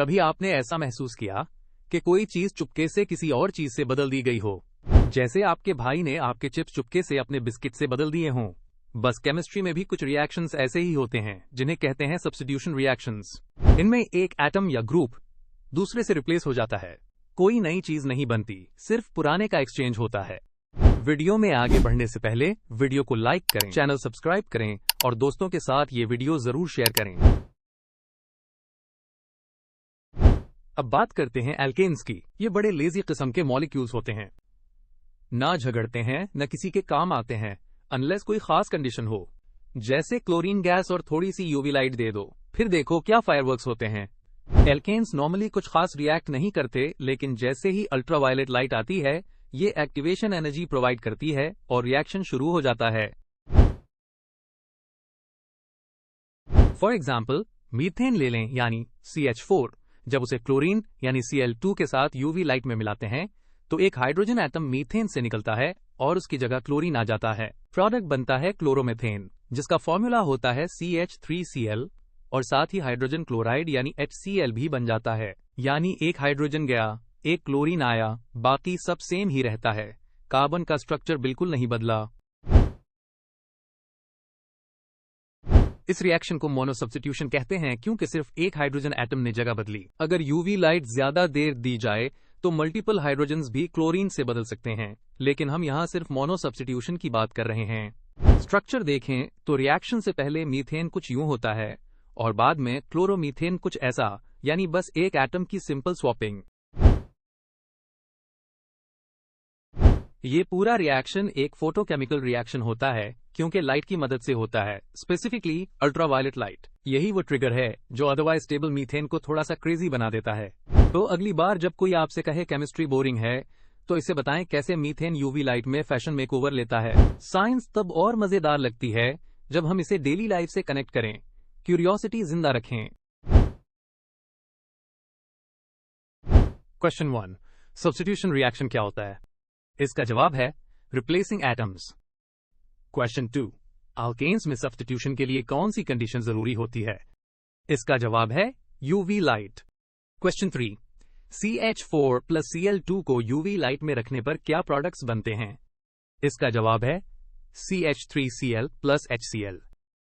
कभी आपने ऐसा महसूस किया कि कोई चीज चुपके से किसी और चीज से बदल दी गई हो, जैसे आपके भाई ने आपके चिप्स चुपके से अपने बिस्किट से बदल दिए हों? बस केमिस्ट्री में भी कुछ रिएक्शंस ऐसे ही होते हैं, जिन्हें कहते हैं सब्स्टिट्यूशन रिएक्शंस। इनमें एक एटम या ग्रुप दूसरे से रिप्लेस हो जाता है। कोई नई चीज नहीं बनती, सिर्फ पुराने का एक्सचेंज होता है। वीडियो में आगे बढ़ने से पहले वीडियो को लाइक करें, चैनल सब्सक्राइब करें और दोस्तों के साथ ये वीडियो जरूर शेयर करें। अब बात करते हैं एल्केन्स की। ये बड़े लेजी किस्म के मॉलिक्यूल्स होते हैं, ना झगड़ते हैं न किसी के काम आते हैं, अनलेस कोई खास कंडीशन हो, जैसे क्लोरीन गैस और थोड़ी सी यूवी लाइट दे दो, फिर देखो क्या फायरवर्क्स होते हैं। एल्केन्स नॉर्मली कुछ खास रिएक्ट नहीं करते, लेकिन जैसे ही अल्ट्रावायलेट लाइट आती है, ये एक्टिवेशन एनर्जी प्रोवाइड करती है और रिएक्शन शुरू हो जाता है। फॉर एग्जाम्पल, मीथेन ले लें, यानी CH4। जब उसे क्लोरीन यानी Cl2 के साथ यूवी लाइट में मिलाते हैं, तो एक हाइड्रोजन एटम मीथेन से निकलता है और उसकी जगह क्लोरीन आ जाता है। प्रोडक्ट बनता है क्लोरोमीथेन, जिसका फॉर्मूला होता है CH3Cl, और साथ ही हाइड्रोजन क्लोराइड यानी HCl भी बन जाता है। यानी एक हाइड्रोजन गया, एक क्लोरीन आया, बाकी सब सेम ही रहता है। कार्बन का स्ट्रक्चर बिल्कुल नहीं बदला। इस रिएक्शन को मोनो सब्स्टिट्यूशन कहते हैं, क्योंकि सिर्फ एक हाइड्रोजन एटम ने जगह बदली। अगर यूवी लाइट ज्यादा देर दी जाए तो मल्टीपल हाइड्रोजन्स भी क्लोरीन से बदल सकते हैं, लेकिन हम यहाँ सिर्फ मोनो सब्स्टिट्यूशन की बात कर रहे हैं। स्ट्रक्चर देखें तो रिएक्शन से पहले मीथेन कुछ यूं होता है और बाद में क्लोरोमीथेन कुछ ऐसा, यानी बस एक एटम की सिंपल स्वैपिंग। ये पूरा रिएक्शन एक फोटोकेमिकल रिएक्शन होता है, क्योंकि लाइट की मदद से होता है, स्पेसिफिकली अल्ट्रावायलेट लाइट। यही वो ट्रिगर है जो अदरवाइज स्टेबल मीथेन को थोड़ा सा क्रेजी बना देता है। तो अगली बार जब कोई आपसे कहे केमिस्ट्री बोरिंग है, तो इसे बताएं कैसे मीथेन यूवी लाइट में फैशन मेकओवर लेता है। साइंस तब और मजेदार लगती है जब हम इसे डेली लाइफ से कनेक्ट करें। क्यूरियोसिटी जिंदा रखें। क्वेश्चन 1, सब्स्टिट्यूशन रिएक्शन क्या होता है? इसका जवाब है रिप्लेसिंग एटम्स। क्वेश्चन 2, अल्केन्स में सब्स्टिट्यूशन के लिए कौन सी कंडीशन जरूरी होती है? इसका जवाब है UV light. Question 3, CH4 plus Cl2 को यूवी लाइट में रखने पर क्या प्रोडक्ट्स बनते हैं? इसका जवाब है CH3Cl प्लस HCl।